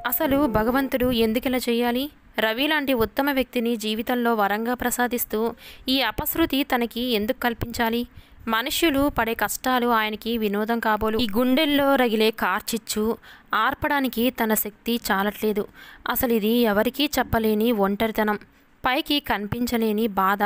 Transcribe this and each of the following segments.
అసలు భగవంతుడు ఎందుకిలా చేయాలి? రవి లాంటి ఉత్తమ వ్యక్తిని జీవితంలో వరంగా ప్రసాదిస్తూ ఈ అపశృతి తనకి ఎందుకు కల్పించాలి? మనుష్యులు పడే కష్టాలు ఆయనకి వినోదం కాబోలు. ఈ గుండెల్లో రగిలే కార్చిచ్చు ఆర్పడానికి తన శక్తి చాలట్లేదు. అసలు ఇది ఎవరికీ చెప్పలేని ఒంటరితనం, పైకి కనిపించలేని బాధ.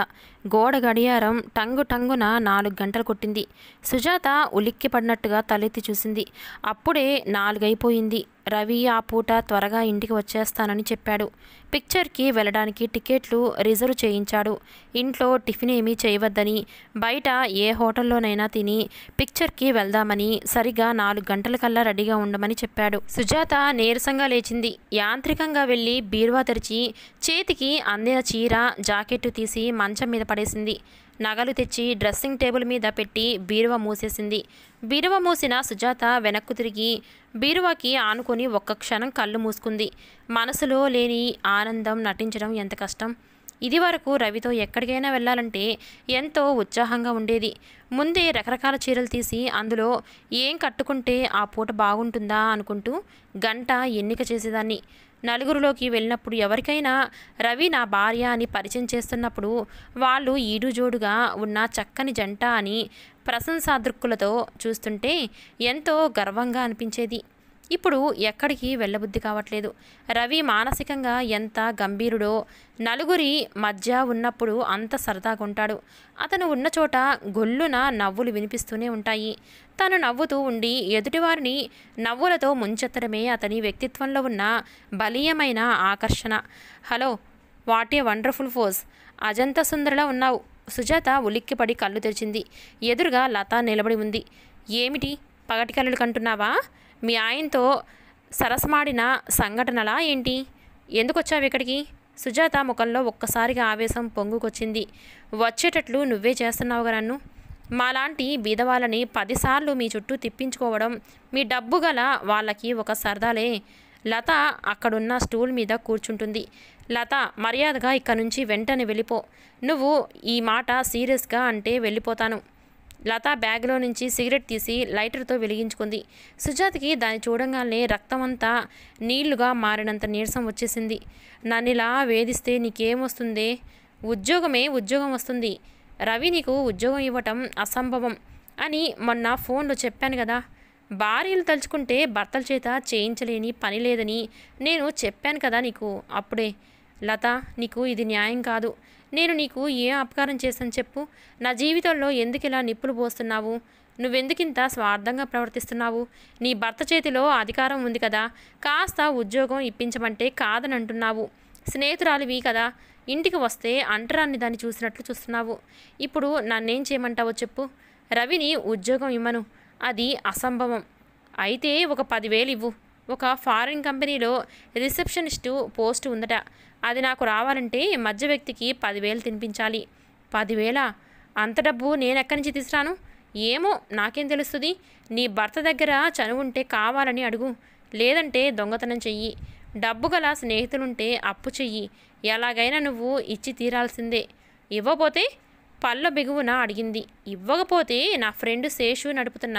గోడ గడియారం టంగు టంగున 4 గంటలు కొట్టింది. సుజాత ఉలిక్కి పడినట్టుగా తలెత్తి చూసింది. అప్పుడే 4 అయిపోయింది. రవి ఆ పూట త్వరగా ఇంటికి వచ్చేస్తానని చెప్పాడు. పిక్చర్కి వెళ్ళడానికి టికెట్లు రిజర్వ్ చేయించాడు. ఇంట్లో టిఫిన్ ఏమీ చేయవద్దని, బయట ఏ హోటల్లోనైనా తిని పిక్చర్కి వెళ్దామని, సరిగా 4 గంటలకల్లా రెడీగా ఉండమని చెప్పాడు. సుజాత నీరసంగా లేచింది. యాంత్రికంగా వెళ్ళి బీరువా తెరిచి చేతికి అందిన చీర జాకెట్టు తీసి మంచం మీద పడేసింది. నగలు తెచ్చి డ్రెస్సింగ్ టేబుల్ మీద పెట్టి బీరువా మూసేసింది. బీరువా మూసిన సుజాత వెనక్కు తిరిగి బీరువాకి ఆనుకొని ఒక్క క్షణం కళ్ళు మూసుకుంది. మనసులో లేని ఆనందం నటించడం ఎంత కష్టం. ఇది వరకు రవితో ఎక్కడికైనా వెళ్ళాలంటే ఎంతో ఉత్సాహంగా ఉండేది. ముందే రకరకాల చీరలు తీసి అందులో ఏం కట్టుకుంటే ఆ పూట బాగుంటుందా అనుకుంటూ గంట ఎన్నిక చేసేదాన్ని. నలుగురిలోకి వెళ్ళినప్పుడు ఎవరికైనా రవి నా భార్య అని పరిచయం చేస్తున్నప్పుడు వాళ్ళు ఈడుజోడుగా ఉన్న చక్కని జంట అని ప్రశంసాదృక్కులతో చూస్తుంటే ఎంతో గర్వంగా అనిపించేది. ఇప్పుడు ఎక్కడికి వెళ్ళబుద్ధి కావట్లేదు. రవి మానసికంగా ఎంత గంభీరుడో, నలుగురి మధ్య ఉన్నప్పుడు అంత సరదాగా ఉంటాడు. అతను ఉన్న చోట గొల్లున నవ్వులు వినిపిస్తూనే ఉంటాయి. తను నవ్వుతూ ఉండి ఎదుటివారిని నవ్వులతో ముంచెత్తడమే అతని వ్యక్తిత్వంలో ఉన్న బలీయమైన ఆకర్షణ. Hello, what a wonderful pose! Ajanta సుందరలా ఉన్నావు. సుజాత ఉలిక్కిపడి కళ్ళు తెరిచింది. ఎదురుగా లత నిలబడి ఉంది. ఏమిటి పగటి కళ్ళు కంటున్నావా? మీ ఆయనతో సరసమాడిన సంఘటనలా ఏంటి? ఎందుకొచ్చావు ఇక్కడికి? సుజాత ముఖంలో ఒక్కసారిగా ఆవేశం పొంగుకొచ్చింది. వచ్చేటట్లు నువ్వే చేస్తున్నావుగా నన్ను. మాలాంటి బీదవాళ్ళని 10 సార్లు మీ చుట్టూ తిప్పించుకోవడం మీ డబ్బు గల వాళ్ళకి ఒక సరదాలే. లత అక్కడున్న స్టూల్ మీద కూర్చుంటుంది. లత, మర్యాదగా ఇక్కడి నుంచి వెంటనే వెళ్ళిపో. నువ్వు ఈ మాట సీరియస్గా అంటే వెళ్ళిపోతాను. లత బ్యాగ్లో నుంచి సిగరెట్ తీసి లైటర్తో వెలిగించుకుంది. సుజాతకి దాన్ని చూడంగానే రక్తమంతా నీళ్లుగా మారినంత నీరసం వచ్చేసింది. నన్నిలా వేధిస్తే నీకేమొస్తుందే? ఉద్యోగం వస్తుంది. రవి నీకు ఉద్యోగం ఇవ్వటం అసంభవం అని మొన్న ఫోన్లో చెప్పాను కదా. భార్యలు తలుచుకుంటే భర్తల చేత చేయించలేని పని లేదని నేను చెప్పాను కదా నీకు అప్పుడే. లత, నీకు ఇది న్యాయం కాదు. నేను నీకు ఏం అపకారం చేశాను చెప్పు? నా జీవితంలో ఎందుకిలా నిప్పులు పోస్తున్నావు? నువ్వెందుకింత స్వార్థంగా ప్రవర్తిస్తున్నావు? నీ భర్త చేతిలో అధికారం ఉంది కదా, కాస్త ఉద్యోగం ఇప్పించమంటే కాదని అంటున్నావు. స్నేహితురాలివి కదా, ఇంటికి వస్తే అంటరాన్ని దాన్ని చూసినట్లు చూస్తున్నావు. ఇప్పుడు నన్నేం చేయమంటావో చెప్పు? రవిని ఉద్యోగం ఇమ్మను, అది అసంభవం. అయితే ఒక 10,000 ఇవ్వు. ఒక ఫారిన్ కంపెనీలో రిసెప్షనిస్టు పోస్టు ఉందట. అది నాకు రావాలంటే మధ్య వ్యక్తికి 10,000 తినిపించాలి. 10,000? అంత డబ్బు నేనెక్కడి నుంచి తీసుకురాను? ఏమో, నాకేం తెలుస్తుంది? నీ భర్త దగ్గర చనువుంటే కావాలని అడుగు, లేదంటే దొంగతనం చెయ్యి. డబ్బు గల స్నేహితులుంటే అప్పు చెయ్యి. ఎలాగైనా నువ్వు ఇచ్చి తీరాల్సిందే. ఇవ్వపోతే? పళ్ళ బిగువున అడిగింది. ఇవ్వకపోతే నా ఫ్రెండ్ శేషు నడుపుతున్న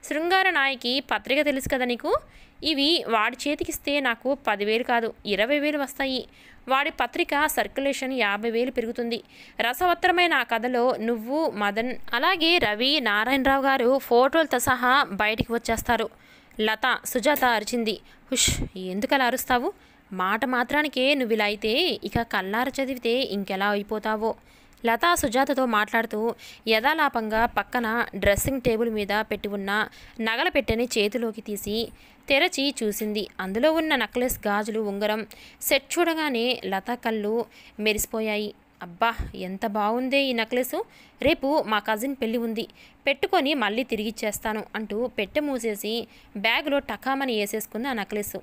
శృంగార నాయకి పత్రిక తెలుసు కదా నీకు? ఇవి వాడి చేతికిస్తే నాకు 10,000 కాదు 20,000 వస్తాయి. వాడి పత్రిక సర్క్యులేషన్ 50,000 పెరుగుతుంది. రసవత్తరమైన ఆ కథలో నువ్వు, మదన్, అలాగే రవి, నారాయణరావు గారు ఫోటోలతో సహా బయటికి వచ్చేస్తారు. లత, సుజాత అరిచింది. హుష్, ఎందుకలా అరుస్తావు? మాట మాత్రానికే నువ్విలా అయితే ఇక కల్లార చదివితే ఇంకెలా అయిపోతావో. లత సుజాతతో మాట్లాడుతూ యథాలాపంగా పక్కన డ్రెస్సింగ్ టేబుల్ మీద పెట్టి ఉన్న నగల పెట్టెని చేతిలోకి తీసి తెరచి చూసింది. అందులో ఉన్న నెక్లెస్, గాజులు, ఉంగరం సెట్ చూడగానే లత కళ్ళు మెరిసిపోయాయి. అబ్బా, ఎంత బాగుందే ఈ నెక్లెస్! రేపు మా కజిన్ పెళ్ళి ఉంది, పెట్టుకొని మళ్ళీ తిరిగిచ్చేస్తాను అంటూ పెట్టె మూసేసి బ్యాగులో టకామని వేసేసుకుంది ఆ నెక్లెస్.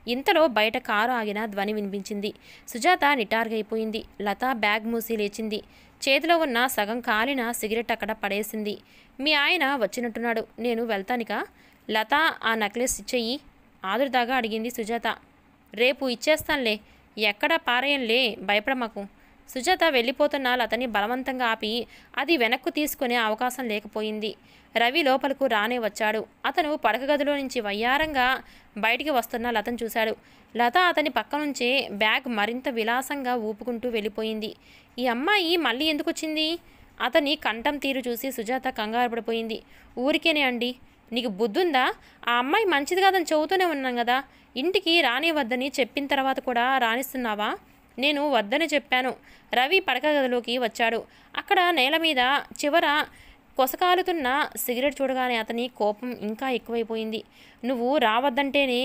ఇంతలో బయట కారు ఆగిన ధ్వని వినిపించింది. సుజాత నిటారుగైపోయింది. లత బ్యాగ్ మూసి లేచింది. చేతిలో ఉన్న సగం కాలిన సిగరెట్ అక్కడ పడేసింది. మీ ఆయన వచ్చినట్టున్నాడు, నేను వెళ్తానికా? లత, ఆ నెక్లెస్ ఇచ్చేయి ఆదుర్దాగా అడిగింది సుజాత. రేపు ఇచ్చేస్తానులే, ఎక్కడ పారేయంలే, భయపడమాకు. సుజాత వెళ్ళిపోతున్న లతని బలవంతంగా ఆపి అది వెనక్కు తీసుకునే అవకాశం లేకపోయింది. రవి లోపలకు రానే వచ్చాడు. అతను పడక గదిలో నుంచి వయ్యారంగా బయటికి వస్తున్న లతను చూశాడు. లత అతని పక్క నుంచే బ్యాగ్ మరింత విలాసంగా ఊపుకుంటూ వెళ్ళిపోయింది. ఈ అమ్మాయి మళ్ళీ ఎందుకు వచ్చింది? అతని కంఠం తీరు చూసి సుజాత కంగారు పడిపోయింది. ఊరికేనే అండి, నీకు బుద్ధుందా? ఆ అమ్మాయి మంచిది కాదని చెబుతూనే ఉన్నాం కదా, ఇంటికి రానివద్దని చెప్పిన తర్వాత కూడా రాణిస్తున్నావా? నేను వద్దని చెప్పాను. రవి పడక గదిలోకి వచ్చాడు. అక్కడ నేల మీద చివర కొసకాలుతున్న సిగరెట్ చూడగానే అతని కోపం ఇంకా ఎక్కువైపోయింది. నువ్వు రావద్దంటేనే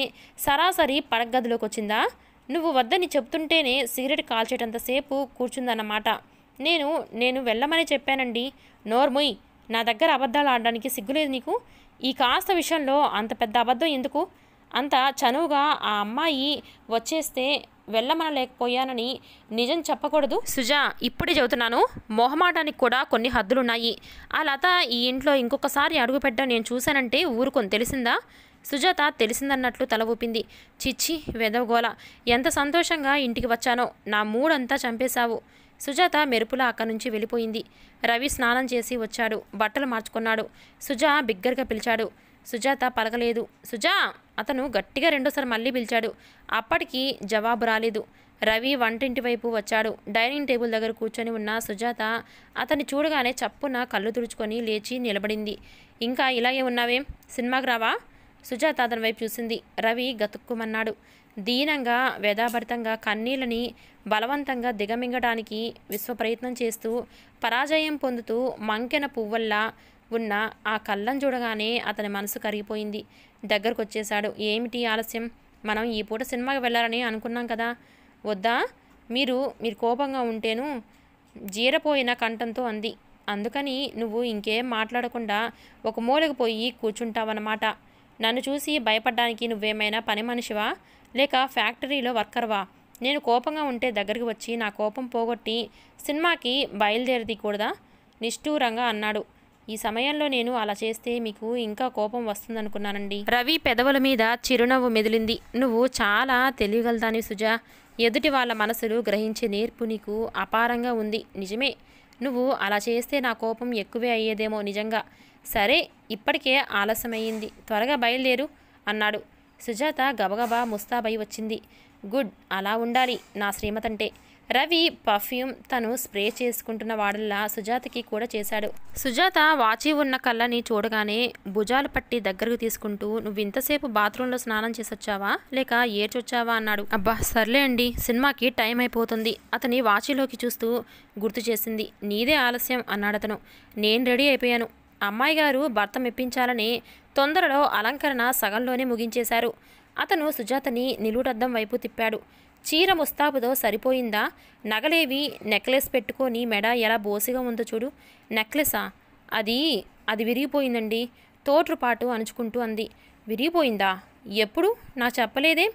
సరాసరి పడక గదిలోకి వచ్చిందా? నువ్వు వద్దని చెప్తుంటేనే సిగరెట్ కాల్చేటంతసేపు కూర్చుందన్నమాట. నేను వెళ్ళమని చెప్పానండి. నోర్ముయ్, నా దగ్గర అబద్ధాలు ఆడడానికి సిగ్గులేదు నీకు? ఈ కాస్త విషయంలో అంత పెద్ద అబద్ధం ఎందుకు? అంత చనువుగా ఆ అమ్మాయి వచ్చేస్తే వెళ్ళమనలేకపోయానని నిజం చెప్పకూడదు? సుజా, ఇప్పుడే చెబుతున్నాను, మొహమాటానికి కూడా కొన్ని హద్దులున్నాయి. ఆ లత ఈ ఇంట్లో ఇంకొకసారి అడుగుపెట్టడం నేను చూశానంటే ఊరుకొని, తెలిసిందా? సుజాత తెలిసిందన్నట్లు తల ఊపింది. చిచ్చి వెదవగోల, ఎంత సంతోషంగా ఇంటికి వచ్చానో, నా మూడంతా చంపేశావు. సుజాత మెరుపులా అక్కడి నుంచి వెళ్ళిపోయింది. రవి స్నానం చేసి వచ్చాడు. బట్టలు మార్చుకున్నాడు. సుజా బిగ్గరగా పిలిచాడు. సుజాత పలకలేదు. సుజా! అతను గట్టిగా రెండోసారి మళ్ళీ పిలిచాడు. అప్పటికి జవాబు రాలేదు. రవి వంటింటి వైపు వచ్చాడు. డైనింగ్ టేబుల్ దగ్గర కూర్చొని ఉన్న సుజాత అతన్ని చూడగానే చప్పున కళ్ళు తుడుచుకొని లేచి నిలబడింది. ఇంకా ఇలాగే ఉన్నావేం? సినిమాకి రావా? సుజాత అతని వైపు చూసింది. రవి గతుక్కుమన్నాడు. దీనంగా వ్యధాభరితంగా కన్నీళ్ళని బలవంతంగా దిగమింగడానికి విశ్వప్రయత్నం చేస్తూ పరాజయం పొందుతూ మంకెన పువ్వల్లా ఉన్న ఆ కళ్ళం చూడగానే అతని మనసు కరిగిపోయింది. దగ్గరకు వచ్చేశాడు. ఏమిటి ఆలస్యం? మనం ఈ పూట సినిమాకి వెళ్ళాలని అనుకున్నాం కదా, వద్దా? మీరు కోపంగా ఉంటేను జీరపోయిన కంఠంతో అంది. అందుకని నువ్వు ఇంకేం మాట్లాడకుండా ఒక మూలకు పోయి కూర్చుంటావన్నమాట. నన్ను చూసి భయపడ్డానికి నువ్వేమైనా పని మనిషివా, లేక ఫ్యాక్టరీలో వర్కర్వా? నేను కోపంగా ఉంటే దగ్గరికి వచ్చి నా కోపం పోగొట్టి సినిమాకి బయలుదేరదీకూడదా? నిష్ఠూరంగా అన్నాడు. ఈ సమయంలో నేను అలా చేస్తే మీకు ఇంకా కోపం వస్తుందనుకున్నానండి. రవి పెదవుల మీద చిరునవ్వు మెదిలింది. నువ్వు చాలా తెలియగలదాని సుజా. ఎదుటి వాళ్ళ మనసులు గ్రహించే నేర్పు నీకు అపారంగా ఉంది. నిజమే, నువ్వు అలా చేస్తే నా కోపం ఎక్కువే అయ్యేదేమో నిజంగా. సరే, ఇప్పటికే ఆలస్యమయ్యింది, త్వరగా బయలుదేరు అన్నాడు. సుజాత గబగబా ముస్తాబై వచ్చింది. గుడ్, అలా ఉండాలి నా శ్రీమతంటే. రవి పర్ఫ్యూమ్ తను స్ప్రే చేసుకుంటున్న వాడల్లా సుజాతకి కూడా చేశాడు. సుజాత వాచి ఉన్న కళ్ళని చూడగానే భుజాలు పట్టి దగ్గరకు తీసుకుంటూ, నువ్వు ఇంతసేపు బాత్రూంలో స్నానం చేసొచ్చావా, లేక ఏడ్చొచ్చావా అన్నాడు. అబ్బా సర్లే అండి, సినిమాకి టైం అయిపోతుంది. అతని వాచిలోకి చూస్తూ గుర్తు చేసింది. నీదే ఆలస్యం అన్నాడతను. నేను రెడీ అయిపోయాను. అమ్మాయి గారు భర్త మెప్పించాలని తొందరలో అలంకరణ సగంలోనే ముగించేశారు. అతను సుజాతని నిలువుటద్దం వైపు తిప్పాడు. చీర ముస్తాబుతో సరిపోయిందా? నగలేవి నెక్లెస్ పెట్టుకొని మెడ ఎలా బోసిగా ఉందో చూడు. నెక్లెసా? అది విరిగిపోయిందండి, తోట్రుపాటు అణుచుకుంటూ అంది. విరిగిపోయిందా? ఎప్పుడు? నాకు చెప్పలేదే.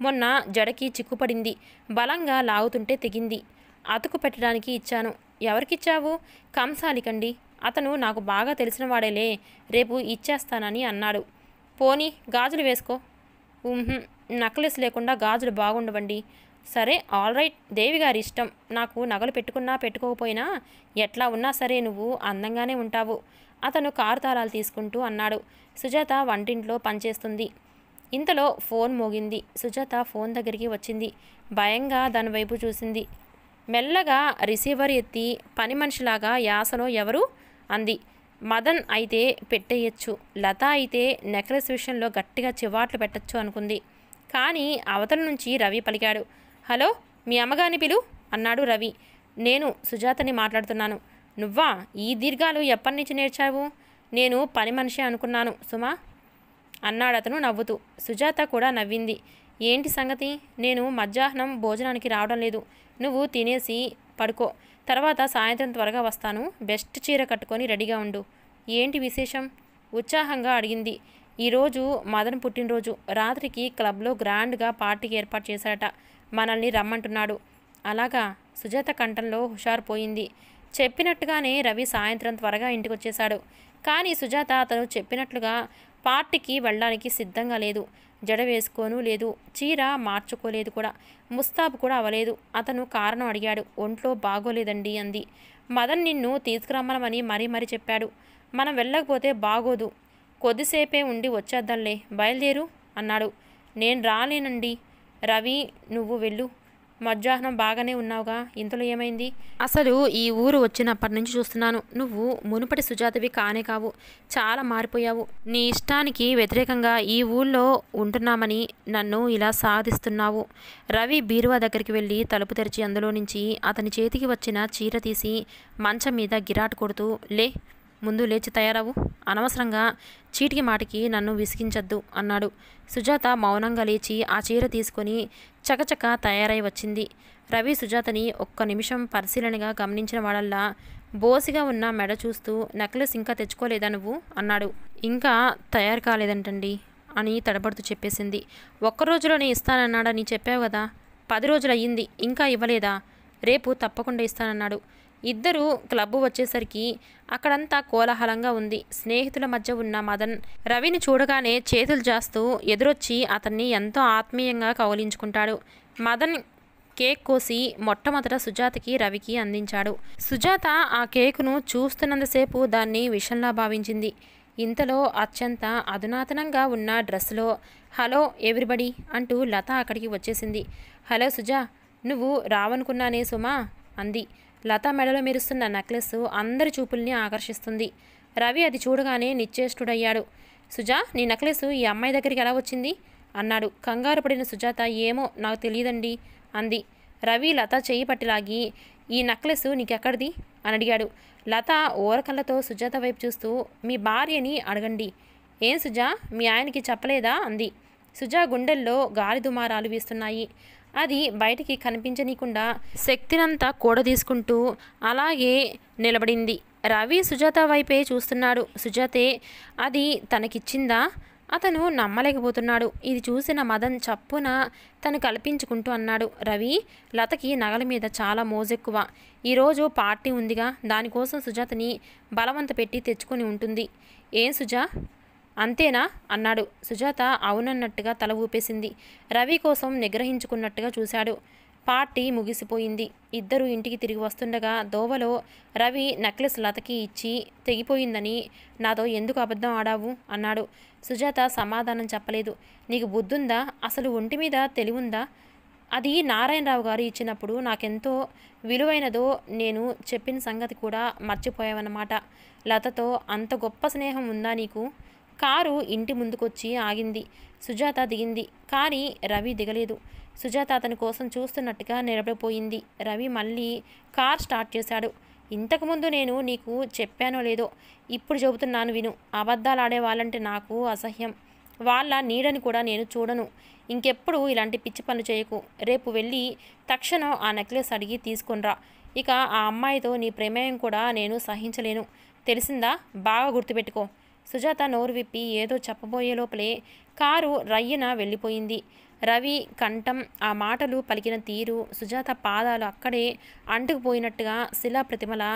మొన్న జడకి చిక్కుపడింది, బలంగా లాగుతుంటే తెగింది. అతుకు పెట్టడానికి ఇచ్చాను. ఎవరికిచ్చావు? కంసాలికండి. అతను నాకు బాగా తెలిసిన వాడేలే, రేపు ఇచ్చేస్తానని అన్నాడు. పోనీ గాజులు వేసుకో. నెక్లెస్ లేకుండా గాజులు బాగుండవండి. సరే, ఆల్ రైట్, దేవి గారి ఇష్టం. నాకు నగలు పెట్టుకున్నా పెట్టుకోకపోయినా ఎట్లా ఉన్నా సరే నువ్వు అందంగానే ఉంటావు. అతను కారు తాళాలు తీసుకుంటూ అన్నాడు. సుజాత వంటింట్లో పనిచేస్తుంది. ఇంతలో ఫోన్ మోగింది. సుజాత ఫోన్ దగ్గరికి వచ్చింది. భయంగా దాని వైపు చూసింది. మెల్లగా రిసీవర్ ఎత్తి పని మనిషిలాగా యాసలో ఎవరు అంది. మదన్ అయితే పెట్టేయచ్చు, లత అయితే నెక్లెస్ విషయంలో గట్టిగా చివాట్లు పెట్టచ్చు అనుకుంది. కానీ అవతల నుంచి రవి పలికాడు. హలో, మీ అమ్మగారిని పిలు అన్నాడు రవి. నేను సుజాతని మాట్లాడుతున్నాను. నువ్వా? ఈ దీర్ఘాలు ఎప్పటి నుంచి నేర్చావు? నేను పని మనిషి అనుకున్నాను సుమా అన్నాడతను నవ్వుతూ. సుజాత కూడా నవ్వింది. ఏంటి సంగతి? నేను మధ్యాహ్నం భోజనానికి రావడం లేదు. నువ్వు తినేసి పడుకో, తర్వాత సాయంత్రం త్వరగా వస్తాను. బెస్ట్ చీర కట్టుకొని రెడీగా ఉండు. ఏంటి విశేషం? ఉత్సాహంగా అడిగింది. ఈరోజు మదన్ పుట్టినరోజు. రాత్రికి క్లబ్లో గ్రాండ్గా పార్టీకి ఏర్పాటు చేశాడట. మనల్ని రమ్మంటున్నాడు. అలాగా? సుజాత కంఠంలో హుషారు పోయింది. చెప్పినట్టుగానే రవి సాయంత్రం త్వరగా ఇంటికి వచ్చేశాడు. కానీ సుజాత అతను చెప్పినట్లుగా పార్టీకి వెళ్ళడానికి సిద్ధంగా లేదు. జడ వేసుకోను లేదు, చీర మార్చుకోలేదు కూడా, ముస్తాబు కూడా అవ్వలేదు. అతను కారణం అడిగాడు. ఒంట్లో బాగోలేదండి అంది. మదన్ నిన్ను తీసుకురమ్మనమని మరీ చెప్పాడు. మనం వెళ్ళకపోతే బాగోదు, కొద్దిసేపే ఉండి వచ్చేద్దాంలే, బయలుదేరు అన్నాడు. నేను రాలేనండి. రవి నువ్వు వెళ్ళు, మధ్యాహ్నం బాగానే ఉన్నావుగా, ఇంతలో ఏమైంది? అసలు ఈ ఊరు వచ్చినప్పటి నుంచి చూస్తున్నాను, నువ్వు మునుపటి సుజాతవి కానే కావు, చాలా మారిపోయావు. నీ ఇష్టానికి వ్యతిరేకంగా ఈ ఊళ్ళో ఉంటున్నామని నన్ను ఇలా సాధిస్తున్నావు. రవి బీరువా దగ్గరికి వెళ్ళి తలుపు తెరిచి అందులో నుంచి అతని చేతికి వచ్చిన చీర తీసి మంచం మీద గిరాటు కొడుతూ, లే, ముందు లేచి తయారవు, అనవసరంగా చీటికి మాటికి నన్ను విసిగించద్దు అన్నాడు. సుజాత మౌనంగా లేచి ఆ చీర తీసుకొని చకచక తయారై వచ్చింది. రవి సుజాతని ఒక్క నిమిషం పరిశీలనగా గమనించిన వాడల్లా బోసిగా ఉన్న మెడ చూస్తూ, నెక్లెస్ ఇంకా తెచ్చుకోలేదా నువ్వు అన్నాడు. ఇంకా తయారు కాలేదంటండి అని తడబడుతూ చెప్పేసింది. ఒక్కరోజులోనే ఇస్తానన్నాడని చెప్పావు కదా, 10 రోజులు అయ్యింది, ఇంకా ఇవ్వలేదా? రేపు తప్పకుండా ఇస్తానన్నాడు. ఇద్దరు క్లబ్బు వచ్చేసరికి అక్కడంతా కోలాహలంగా ఉంది. స్నేహితుల మధ్య ఉన్న మదన్ రవిని చూడగానే చేతులు జాస్తూ ఎదురొచ్చి అతన్ని ఎంతో ఆత్మీయంగా కౌలించుకుంటాడు. మదన్ కేక్ కోసి మొట్టమొదట సుజాతకి రవికి అందించాడు. సుజాత ఆ కేకును చూస్తున్నంతసేపు దాన్ని విషంలా భావించింది. ఇంతలో అత్యంత అధునాతనంగా ఉన్న డ్రెస్సులో హలో ఎవ్రీబడి అంటూ లత అక్కడికి వచ్చేసింది. హలో సుజా, నువ్వు రావనుకున్నానే సుమా అంది. లత మెడలో మెరుస్తున్న నెక్లెస్ అందరి చూపుల్ని ఆకర్షిస్తుంది. రవి అది చూడగానే నిశ్చేష్టుడయ్యాడు. సుజా, నీ నెక్లెస్ ఈ అమ్మాయి దగ్గరికి ఎలా వచ్చింది అన్నాడు. కంగారు పడిన సుజాత, ఏమో నాకు తెలియదండి అంది. రవి లత చెయ్యి పట్టిలాగి, ఈ నెక్లెస్ నీకెక్కడిది అని అడిగాడు. లత ఓరకళ్ళతో సుజాత వైపు చూస్తూ, మీ భార్యని అడగండి. ఏం సుజా, మీ ఆయనకి చెప్పలేదా అంది. సుజా గుండెల్లో గాలి దుమారాలు వీస్తున్నాయి. అది బయటికి కనిపించనీయకుండా శక్తినంతా కూడదీసుకుంటూ అలాగే నిలబడింది. రవి సుజాత వైపే చూస్తున్నాడు. సుజాతే అది తనకిచ్చిందా? అతను నమ్మలేకపోతున్నాడు. ఇది చూసిన మదన్ చప్పున తను కల్పించుకుంటూ అన్నాడు. రవి, లతకి నగల మీద చాలా మోజెక్కువ. ఈరోజు పార్టీ ఉందిగా, దానికోసం సుజాతని బలవంత పెట్టి తెచ్చుకొని ఉంటుంది. ఏం సుజా, అంతేనా అన్నాడు. సుజాత అవునన్నట్టుగా తల ఊపేసింది. రవి కోసం నిగ్రహించుకున్నట్టుగా చూశాడు. పార్టీ ముగిసిపోయింది. ఇద్దరు ఇంటికి తిరిగి వస్తుండగా దోవలో రవి నెక్లెస్ లతకి ఇచ్చి, తెగిపోయిందని నాతో ఎందుకు అబద్ధం ఆడావు అన్నాడు. సుజాత సమాధానం చెప్పలేదు. నీకు బుద్ధుందా? అసలు ఒంటి మీద తెలివుందా? అది నారాయణరావు గారు ఇచ్చినప్పుడు నాకెంతో విలువైనదో నేను చెప్పిన సంగతి కూడా మర్చిపోయావన్నమాట. లతతో అంత గొప్ప స్నేహం ఉందా నీకు? కారు ఇంటి ముందుకొచ్చి ఆగింది. సుజాత దిగింది, కానీ రవి దిగలేదు. సుజాత అతని కోసం చూస్తున్నట్టుగా నిలబడిపోయింది. రవి మళ్ళీ కార్ స్టార్ట్ చేశాడు. ఇంతకుముందు నేను నీకు చెప్పానో లేదో, ఇప్పుడు చెబుతున్నాను విను. అబద్ధాలు ఆడే వాళ్ళంటే నాకు అసహ్యం. వాళ్ళ నీడని కూడా నేను చూడను. ఇంకెప్పుడు ఇలాంటి పిచ్చి పనులు చేయకు. రేపు వెళ్ళి తక్షణం ఆ నెక్లెస్ అడిగి తీసుకొనిరా. ఇక ఆ అమ్మాయితో నీ ప్రమేయం కూడా నేను సహించలేను. తెలిసిందా? బాగా గుర్తుపెట్టుకో. సుజాత నోరు విప్పి ఏదో చెప్పబోయే లోపలే కారు రయ్యన వెళ్ళిపోయింది. రవి కంఠం, ఆ మాటలు పలికిన తీరు సుజాత పాదాలు అక్కడే అంటుకుపోయినట్టుగా శిలాప్రతిమలా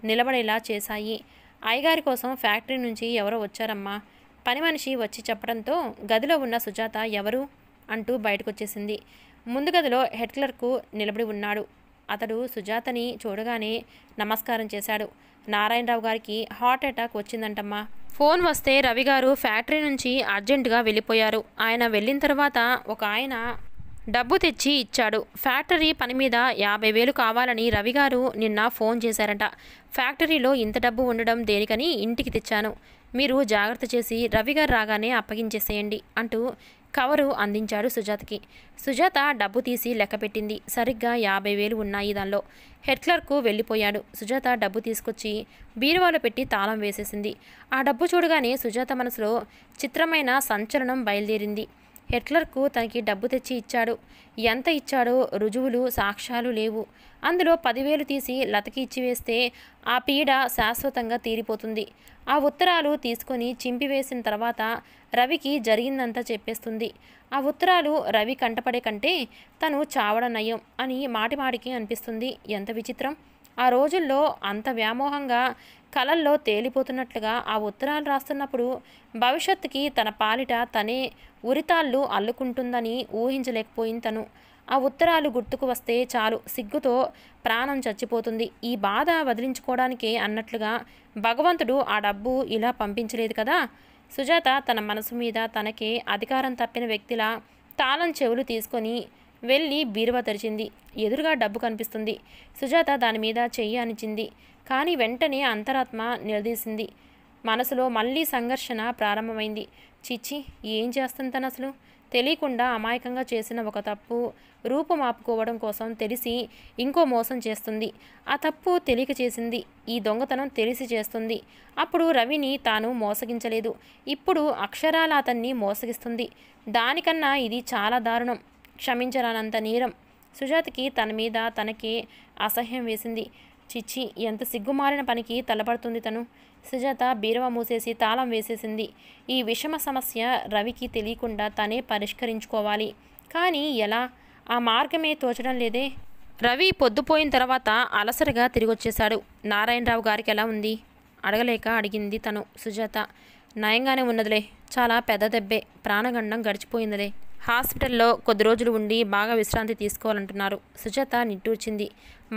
నిలబడేలా చేశాయి. అయ్యగారి కోసం ఫ్యాక్టరీ నుంచి ఎవరో వచ్చారమ్మా. పని మనిషి వచ్చి చెప్పడంతో గదిలో ఉన్న సుజాత ఎవరు అంటూ బయటకొచ్చేసింది. ముందు గదిలో హెడ్ క్లర్కు నిలబడి ఉన్నాడు. అతడు సుజాతని చూడగానే నమస్కారం చేశాడు. నారాయణరావు గారికి హార్ట్ అటాక్ వచ్చిందంటమ్మా. ఫోన్ వస్తే రవి గారు ఫ్యాక్టరీ నుంచి అర్జెంటుగా వెళ్ళిపోయారు. ఆయన వెళ్ళిన తర్వాత ఒక ఆయన డబ్బు తెచ్చి ఇచ్చాడు. ఫ్యాక్టరీ పని మీద 50,000 కావాలని రవిగారు నిన్న ఫోన్ చేశారట. ఫ్యాక్టరీలో ఇంత డబ్బు ఉండడం దేనికని ఇంటికి తెచ్చాను. మీరు జాగ్రత్త చేసి రవిగారు రాగానే అప్పగించేసేయండి అంటూ కవరు అందించాడు సుజాతకి. సుజాత డబ్బు తీసి లెక్కపెట్టింది. సరిగ్గా 50,000 ఉన్నాయి దానిలో. హెడ్ క్లర్కు వెళ్ళిపోయాడు. సుజాత డబ్బు తీసుకొచ్చి బీరువాలో పెట్టి తాళం వేసేసింది. ఆ డబ్బు చూడగానే సుజాత మనసులో చిత్రమైన సంచలనం బయలుదేరింది. హెడ్ క్లర్కు తనకి డబ్బు తెచ్చి ఇచ్చాడు. ఎంత ఇచ్చాడో రుజువులు, సాక్ష్యాలు లేవు. అందులో 10,000 తీసి లతకి ఇచ్చివేస్తే ఆ పీడ శాశ్వతంగా తీరిపోతుంది. ఆ ఉత్తరాలు తీసుకొని చింపివేసిన తర్వాత రవికి జరిగిందంతా చెప్పేస్తుంది. ఆ ఉత్తరాలు రవి కంటపడే కంటే తను చావడం నయం అని మాటిమాటికి అనిపిస్తుంది. ఎంత విచిత్రం! ఆ రోజుల్లో అంత వ్యామోహంగా కలల్లో తేలిపోతున్నట్లుగా ఆ ఉత్తరాలు రాస్తున్నప్పుడు భవిష్యత్తుకి తన పాలిట తనే ఉరితాళ్ళు అల్లుకుంటుందని ఊహించలేకపోయింది తను. ఆ ఉత్తరాలు గుర్తుకు వస్తే చాలు సిగ్గుతో ప్రాణం చచ్చిపోతుంది. ఈ బాధ వదిలించుకోవడానికే అన్నట్లుగా భగవంతుడు ఆ డబ్బు ఇలా పంపించలేదు కదా. సుజాత తన మనసు మీద తనకే అధికారం తప్పిన వ్యక్తిలా తాళం చెవులు తీసుకొని వెళ్ళి బీరువా తెరిచింది. ఎదురుగా డబ్బు కనిపిస్తుంది. సుజాత దాని మీద చెయ్యి అనిచింది. కానీ వెంటనే అంతరాత్మ నిలదీసింది. మనసులో మళ్ళీ సంఘర్షణ ప్రారంభమైంది. చిచ్చి, ఏం చేస్తుంది తను అసలు? తెలియకుండా అమాయకంగా చేసిన ఒక తప్పు రూపుమాపుకోవడం కోసం తెలిసి ఇంకో మోసం చేస్తుంది. ఆ తప్పు తెలియక చేసింది. ఈ దొంగతనం తెలిసి చేస్తుంది. అప్పుడు రవిని తాను మోసగించలేదు. ఇప్పుడు అక్షరాల అతన్ని మోసగిస్తుంది. దానికన్నా ఇది చాలా దారుణం, క్షమించరానంత నేరం. సుజాతకి తన మీద తనకే అసహ్యం వేసింది. చిచ్చి, ఎంత సిగ్గుమారిన పనికి తలపడుతుంది తను. సుజాత బీరువా మూసేసి తాళం వేసేసింది. ఈ విషమ సమస్య రవికి తెలియకుండా తనే పరిష్కరించుకోవాలి. కానీ ఎలా? ఆ మార్గమే తోచడం లేదే. రవి పొద్దుపోయిన తర్వాత అలసరగా తిరిగొచ్చేశాడు. నారాయణరావు గారికి ఎలా ఉంది అడగలేక అడిగింది తను. సుజాత నయంగానే ఉన్నదిలే, చాలా పెద్ద దెబ్బే, ప్రాణగండం గడిచిపోయిందిలే. హాస్పిటల్లో కొద్ది రోజులు ఉండి బాగా విశ్రాంతి తీసుకోవాలంటున్నారు. సుజాత నిట్టూర్చింది.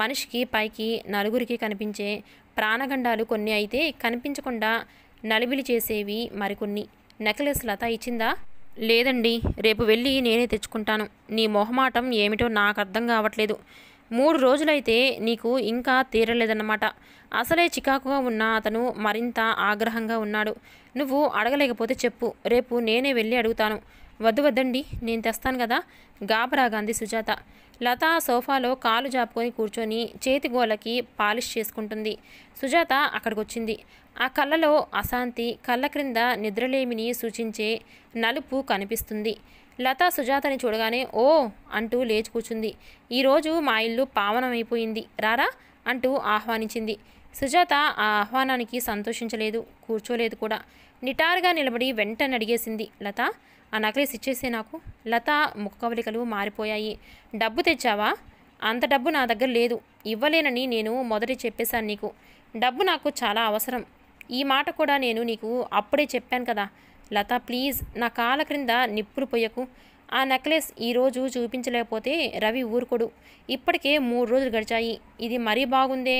మనిషికి పైకి నలుగురికి కనిపించే ప్రాణగండాలు కొన్ని అయితే కనిపించకుండా నలిబిలి చేసేవి మరికొన్ని. నెక్లెస్ లత ఇచ్చిందా? లేదండి, రేపు వెళ్ళి నేనే తెచ్చుకుంటాను. నీ మొహమాటం ఏమిటో నాకు అర్థం కావట్లేదు. 3 రోజులైతే నీకు ఇంకా తీరలేదన్నమాట. అసలే చికాకుగా ఉన్న అతను మరింత ఆగ్రహంగా ఉన్నాడు. నువ్వు అడగలేకపోతే చెప్పు, రేపు నేనే వెళ్ళి అడుగుతాను. వద్దండి, నేను తెస్తాను కదా, గాబరాగా అంది సుజాత. లత సోఫాలో కాలు జాపుకొని కూర్చొని చేతిగోళ్ళకి పాలిష్ చేసుకుంటుంది. సుజాత అక్కడికొచ్చింది. ఆ కళ్ళలో అశాంతి, కళ్ళ క్రింద నిద్రలేమిని సూచించే నలుపు కనిపిస్తుంది. లత సుజాతని చూడగానే ఓ అంటూ లేచి కూర్చుంది. ఈరోజు మా ఇల్లు పావనమైపోయింది, రారా అంటూ ఆహ్వానించింది. సుజాత ఆ ఆహ్వానానికి సంతోషించలేదు, కూర్చోలేదు కూడా. నిటారుగా నిలబడి వెంటనే అడిగేసింది. లత, ఆ నెక్లెస్ ఇచ్చేసే నాకు. లత ముఖకవలికలు మారిపోయాయి. డబ్బు తెచ్చావా? అంత డబ్బు నా దగ్గర లేదు, ఇవ్వలేనని నేను మొదట చెప్పేశాను నీకు. డబ్బు నాకు చాలా అవసరం. ఈ మాట కూడా నేను నీకు అప్పుడే చెప్పాను కదా. లత ప్లీజ్, నా కాళ్ళ క్రింద నిప్పులు పొయ్యకు. ఆ నెక్లెస్ ఈరోజు చూపించలేకపోతే రవి ఊరుకోడు. ఇప్పటికే 3 రోజులు గడిచాయి. ఇది మరీ బాగుందే.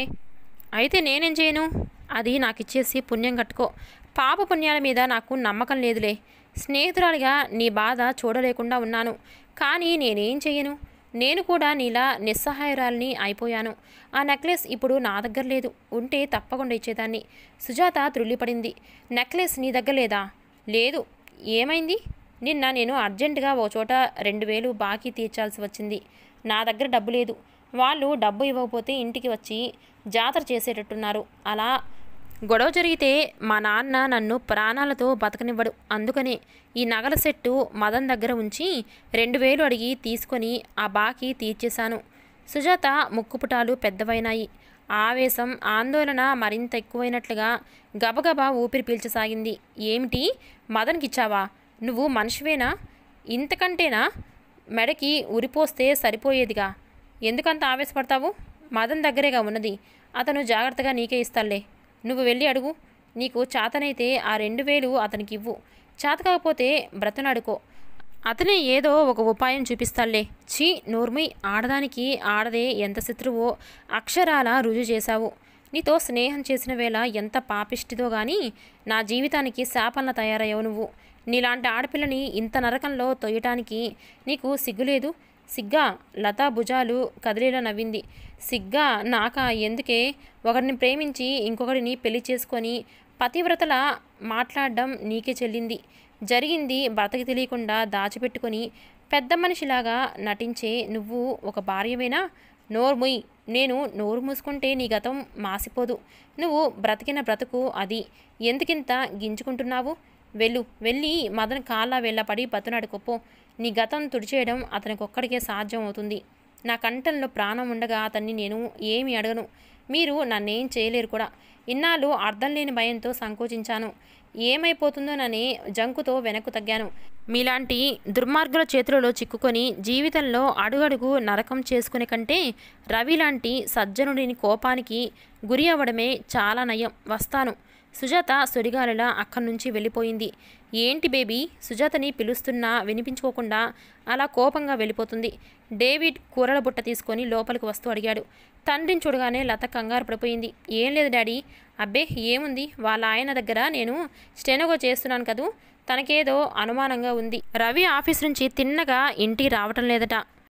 అయితే నేనేం చేయను? అది నాకిచ్చేసి పుణ్యం కట్టుకో. పాప పుణ్యాల మీద నాకు నమ్మకం లేదులే. స్నేహితురాలిగా నీ బాధ చూడలేకుండా ఉన్నాను, కానీ నేనేం చెయ్యను. నేను కూడా నీలా నిస్సహాయరాల్ని అయిపోయాను. ఆ నెక్లెస్ ఇప్పుడు నా దగ్గర లేదు, ఉంటే తప్పకుండా ఇచ్చేదాన్ని. సుజాత త్రుళ్ళిపడింది. నెక్లెస్ నీ దగ్గర లేదా? లేదు. ఏమైంది? నిన్న నేను అర్జెంటుగా ఓ చోట 2000 బాకీ తీర్చాల్సి వచ్చింది. నా దగ్గర డబ్బు లేదు. వాళ్ళు డబ్బు ఇవ్వకపోతే ఇంటికి వచ్చి జాతర చేసేటట్టున్నారు. అలా గొడవ జరిగితే మా నాన్న నన్ను ప్రాణాలతో బతకనివ్వడు. అందుకనే ఈ నగల సెట్టు మదన్ దగ్గర ఉంచి 2000 అడిగి తీసుకొని ఆ బాకీ తీర్చేశాను. సుజాత ముక్కుపుటాలు పెద్దవైనాయి. ఆవేశం, ఆందోళన మరింత ఎక్కువైనట్లుగా గబగబా ఊపిరి పీల్చసాగింది. ఏమిటి, మదన్కిచ్చావా? నువ్వు మనిషివేనా? ఇంతకంటేనా? మెడకి ఉరిపోస్తే సరిపోయేదిగా. ఎందుకంత ఆవేశపడతావు? మదన్ దగ్గరేగా ఉన్నది. అతను జాగ్రత్తగా నీకే ఇస్తాలే. నువ్వు వెళ్ళి అడుగు. నీకు చేతనైతే ఆ 2000 అతనికి ఇవ్వు. చేత కాకపోతే బ్రతనాడుకో. అతనే ఏదో ఒక ఉపాయం చూపిస్తాలే. ఛీ, నోర్మి. ఆడదానికి ఆడదే ఎంత శత్రువో అక్షరాల రుజువు చేశావు. నీతో స్నేహం చేసిన వేళ ఎంత పాపిష్టిదో గాని నా జీవితానికి శాపంలా తయారయ్యావు నువ్వు. నీలాంటి ఆడపిల్లని ఇంత నరకంలో తొయ్యటానికి నీకు సిగ్గులేదు? సిగ్గా? లతా భుజాలు కదిలేలా నవ్వింది. సిగ్గా నాకా? ఎందుకే? ఒకరిని ప్రేమించి ఇంకొకరిని పెళ్లి చేసుకొని పతివ్రతలా మాట్లాడడం నీకే చెల్లింది. జరిగింది భర్తకి తెలియకుండా దాచిపెట్టుకొని పెద్ద మనిషిలాగా నటించే నువ్వు ఒక భార్యవేనా? నోర్ముయ్. నేను నోరు మూసుకుంటే నీ గతం మాసిపోదు. నువ్వు బ్రతికిన బ్రతుకు అది. ఎందుకింత గింజుకుంటున్నావు? వెళ్ళి మదన్ కాళ్ళ వెళ్ళపడి బతునాడుకోపో. నీ గతం తుడిచేయడం అతనికొక్కడికే సాధ్యం అవుతుంది. నా కంఠంలో ప్రాణం ఉండగా అతన్ని నేను ఏమి అడగను. మీరు నన్నేం చేయలేరు కూడా. ఇన్నాళ్ళు అర్థం లేని భయంతో సంకోచించాను. ఏమైపోతుందోననే జంకుతో వెనక్కు తగ్గాను. మీలాంటి దుర్మార్గుల చేతులలో చిక్కుకొని జీవితంలో అడుగడుగు నరకం చేసుకునే కంటే రవి లాంటి సజ్జనుడిని కోపానికి గురి అవ్వడమే చాలా నయం. వస్తాను. సుజాత సుడిగాలిలా అక్కడి నుంచి వెళ్ళిపోయింది. ఏంటి బేబీ, సుజాతని పిలుస్తున్నా వినిపించుకోకుండా అలా కోపంగా వెళ్ళిపోతుంది. డేవిడ్ కూరల బుట్ట తీసుకొని లోపలికి వస్తూ అడిగాడు. తండ్రిని చూడగానే లత కంగారు పడిపోయింది. ఏం లేదు డాడీ. అబ్బే ఏముంది, వాళ్ళ ఆయన దగ్గర నేను స్టెనోగో చేస్తున్నాను కదూ, తనకేదో అనుమానంగా ఉంది. రవి ఆఫీస్ నుంచి తిన్నగా ఇంటికి రావటం లేదట.